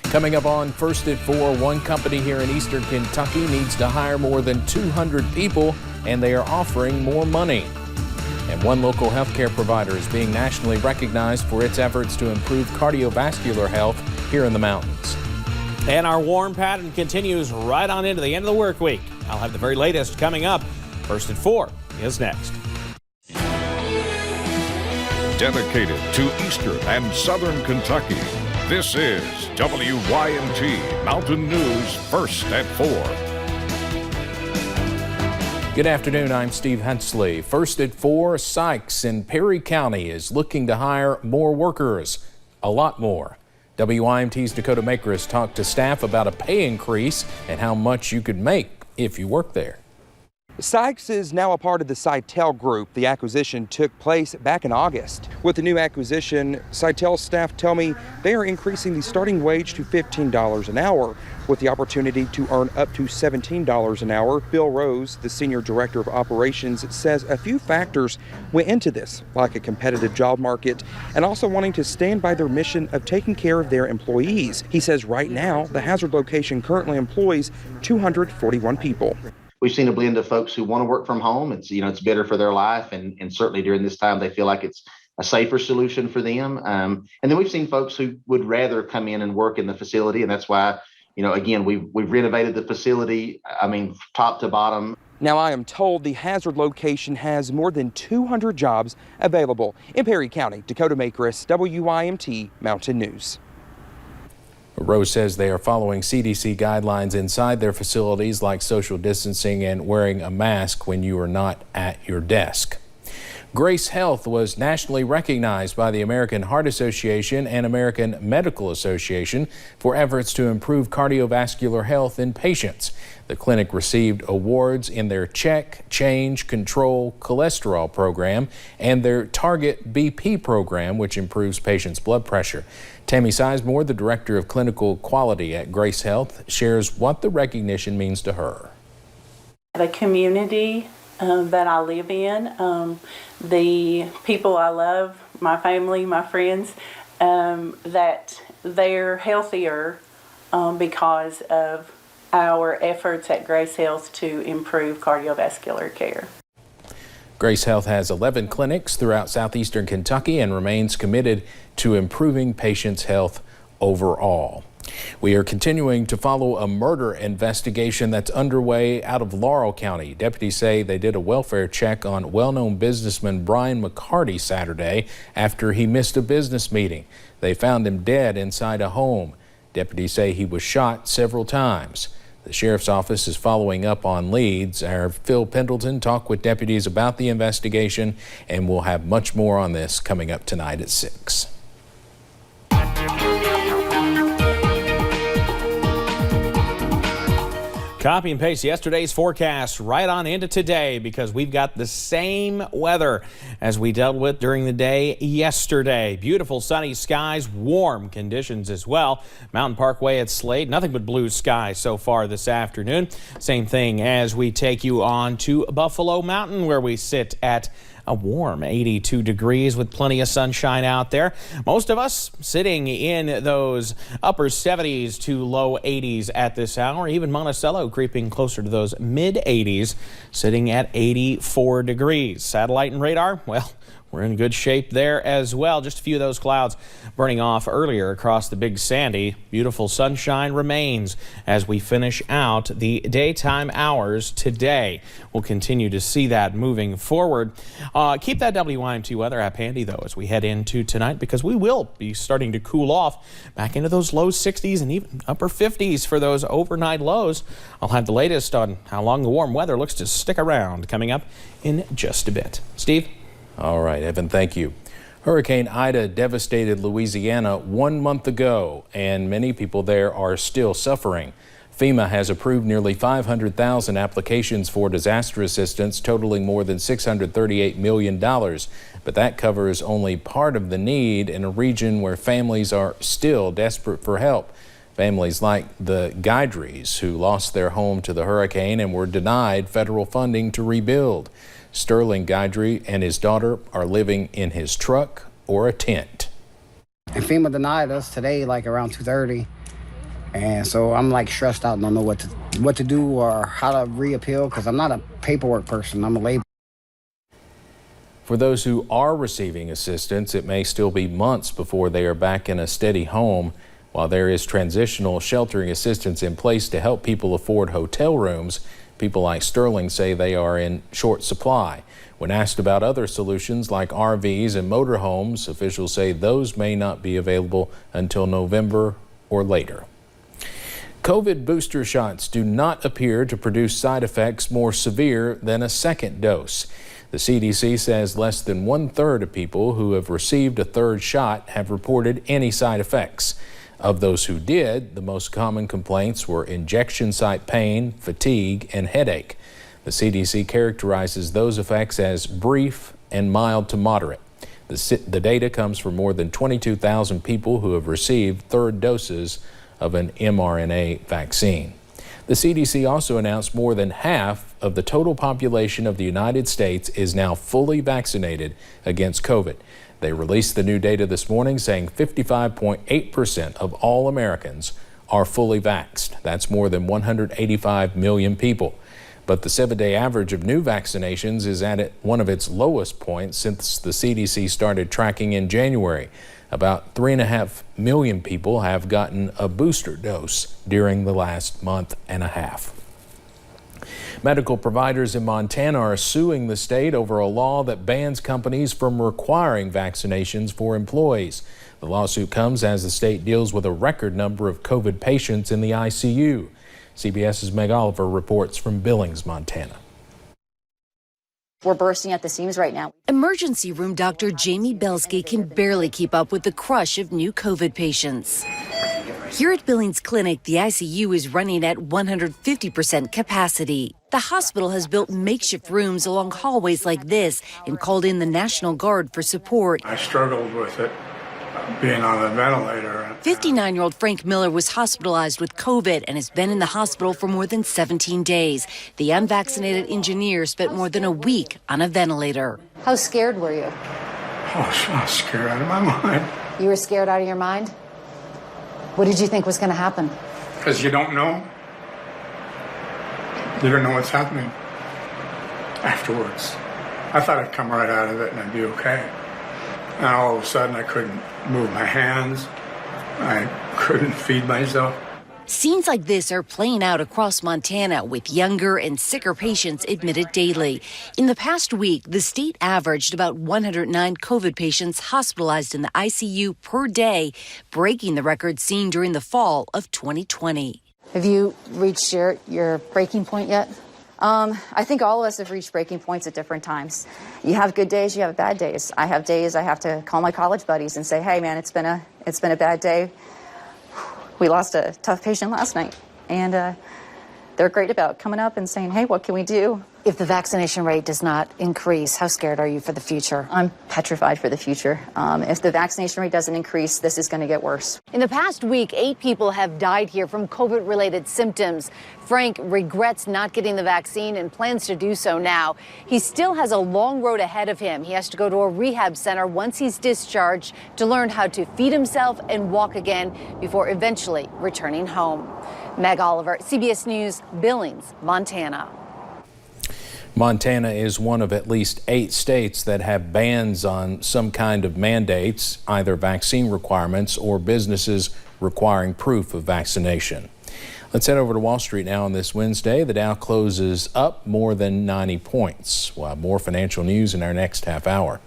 Coming up on First at 4, one company here in eastern Kentucky needs to hire more than 200 people, and they are offering more money. And one local healthcare provider is being nationally recognized for its efforts to improve cardiovascular health here in the mountains. And our warm pattern continues right on into the end of the work week. I'll have the very latest coming up. First at 4 is next. Dedicated to eastern and southern Kentucky, this is WYMT Mountain News First at 4. Good afternoon, I'm Steve Hensley. First at 4, Sykes in Perry County is looking to hire more workers, a lot more. WYMT's Dakota Makris talked to staff about a pay increase and how much you could make if you work there. Sykes is now a part of the Sitel Group. The acquisition took place back in August. With the new acquisition, Sitel staff tell me they are increasing the starting wage to $15 an hour, with the opportunity to earn up to $17 an hour. Bill Rose, the Senior Director of Operations, says a few factors went into this, like a competitive job market and also wanting to stand by their mission of taking care of their employees. He says right now, the Hazard location currently employs 241 people. We've seen a blend of folks who want to work from home. It's better for their life, and certainly during this time they feel like it's a safer solution for them. And then we've seen folks who would rather come in and work in the facility, and that's why, again, we've renovated the facility, top to bottom. Now, I am told the Hazard location has more than 200 jobs available. In Perry County, Dakota Makris, WYMT Mountain News. Rose says they are following CDC guidelines inside their facilities, like social distancing and wearing a mask when you are not at your desk. Grace Health was nationally recognized by the American Heart Association and American Medical Association for efforts to improve cardiovascular health in patients. The clinic received awards in their Check, Change, Control cholesterol program and their Target BP program, which improves patients' blood pressure. Tammy Sizemore, the Director of Clinical Quality at Grace Health, shares what the recognition means to her. The community that I live in, the people I love, my family, my friends, that they're healthier because of our efforts at Grace Health to improve cardiovascular care. Grace Health has 11 clinics throughout southeastern Kentucky and remains committed to improving patients' health overall. We are continuing to follow a murder investigation that's underway out of Laurel County. Deputies say they did a welfare check on well-known businessman Brian McCarty Saturday after he missed a business meeting. They found him dead inside a home. Deputies say he was shot several times. The sheriff's office is following up on leads. Our Phil Pendleton talked with deputies about the investigation, and we'll have much more on this coming up tonight at 6. Copy and paste yesterday's forecast right on into today, because we've got the same weather as we dealt with during the day yesterday. Beautiful sunny skies, warm conditions as well. Mountain Parkway at Slade, nothing but blue skies so far this afternoon. Same thing as we take you on to Buffalo Mountain, where we sit at a warm 82 degrees with plenty of sunshine out there. Most of us sitting in those upper 70s to low 80s at this hour. Even Monticello creeping closer to those mid 80s, sitting at 84 degrees. Satellite and radar, well, we're in good shape there as well. Just a few of those clouds burning off earlier across the Big Sandy. Beautiful sunshine remains as we finish out the daytime hours today. We'll continue to see that moving forward. Keep that WYMT weather app handy, though, as we head into tonight, because we will be starting to cool off back into those low 60s and even upper 50s for those overnight lows. I'll have the latest on how long the warm weather looks to stick around coming up in just a bit. Steve? All right, Evan, thank you. Hurricane Ida devastated Louisiana 1 month ago, and many people there are still suffering. FEMA has approved nearly 500,000 applications for disaster assistance, totaling more than $638 million. But that covers only part of the need in a region where families are still desperate for help. Families like the Guidries, who lost their home to the hurricane and were denied federal funding to rebuild. Sterling Guidry and his daughter are living in his truck or a tent. And FEMA denied us today, like around 2:30, And so I'm like stressed out, don't know what to do or how to reappeal because I'm not a paperwork person, I'm a labor. For those who are receiving assistance, it may still be months before they are back in a steady home. While there is transitional sheltering assistance in place to help people afford hotel rooms, people like Sterling say they are in short supply. When asked about other solutions like RVs and motorhomes, officials say those may not be available until November or later. COVID booster shots do not appear to produce side effects more severe than a second dose. The CDC says less than 1/3 of people who have received a third shot have reported any side effects. Of those who did, the most common complaints were injection site pain, fatigue, and headache. The CDC characterizes those effects as brief and mild to moderate. The data comes from more than 22,000 people who have received third doses of an mRNA vaccine. The CDC also announced more than half of the total population of the United States is now fully vaccinated against COVID. They released the new data this morning saying 55.8% of all Americans are fully vaxxed. That's more than 185 million people. But the 7-day average of new vaccinations is at one of its lowest points since the CDC started tracking in January. About 3.5 million people have gotten a booster dose during the last month and a half. Medical providers in Montana are suing the state over a law that bans companies from requiring vaccinations for employees. The lawsuit comes as the state deals with a record number of COVID patients in the ICU. CBS's Meg Oliver reports from Billings, Montana. We're bursting at the seams right now. Emergency room doctor Jamie Belsky can barely keep up with the crush of new COVID patients. Here at Billings Clinic, the ICU is running at 150% capacity. The hospital has built makeshift rooms along hallways like this and called in the National Guard for support. I struggled with it, being on the ventilator. 59-year-old Frank Miller was hospitalized with COVID and has been in the hospital for more than 17 days. The unvaccinated engineer spent more than a week on a ventilator. How scared were you? Oh, I was scared out of my mind. You were scared out of your mind? What did you think was going to happen? Because you don't know. You don't know what's happening afterwards. I thought I'd come right out of it and I'd be okay. And all of a sudden I couldn't move my hands. I couldn't feed myself. Scenes like this are playing out across Montana with younger and sicker patients admitted daily. In the past week, the state averaged about 109 COVID patients hospitalized in the ICU per day, breaking the record seen during the fall of 2020. Have you reached your breaking point yet? I think all of us have reached breaking points at different times. You have good days, you have bad days. I have days I have to call my college buddies and say, hey man, it's been a bad day. We lost a tough patient last night, and they're great about coming up and saying, hey, what can we do? If the vaccination rate does not increase, how scared are you for the future? I'm petrified for the future. If the vaccination rate doesn't increase, this is going to get worse. In the past week, 8 people have died here from COVID-related symptoms. Frank regrets not getting the vaccine and plans to do so now. He still has a long road ahead of him. He has to go to a rehab center once he's discharged to learn how to feed himself and walk again before eventually returning home. Meg Oliver, CBS News, Billings, Montana. Montana is one of at least 8 states that have bans on some kind of mandates, either vaccine requirements or businesses requiring proof of vaccination. Let's head over to Wall Street now on this Wednesday. The Dow closes up more than 90 points. We'll have more financial news in our next half hour.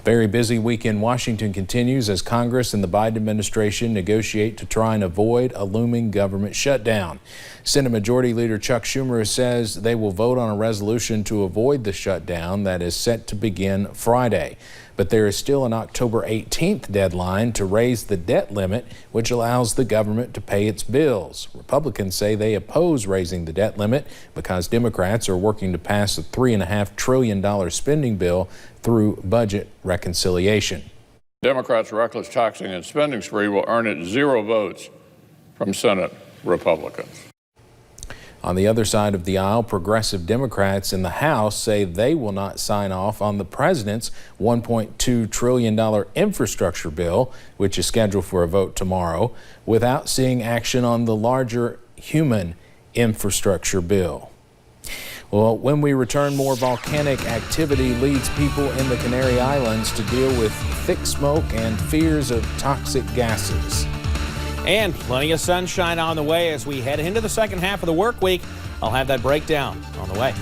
Very busy week in Washington continues as Congress and the Biden administration negotiate to try and avoid a looming government shutdown. Senate Majority Leader Chuck Schumer says they will vote on a resolution to avoid the shutdown that is set to begin Friday. But there is still an October 18th deadline to raise the debt limit, which allows the government to pay its bills. Republicans say they oppose raising the debt limit because Democrats are working to pass a $3.5 trillion spending bill through budget reconciliation. Democrats' reckless taxing and spending spree will earn it 0 votes from Senate Republicans. On the other side of the aisle, progressive Democrats in the House say they will not sign off on the president's $1.2 trillion infrastructure bill, which is scheduled for a vote tomorrow, without seeing action on the larger human infrastructure bill. Well, when we return, more volcanic activity leads people in the Canary Islands to deal with thick smoke and fears of toxic gases. And plenty of sunshine on the way as we head into the second half of the work week. I'll have that breakdown on the way.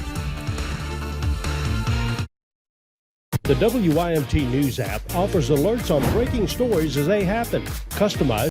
The WYMT News app offers alerts on breaking stories as they happen, customized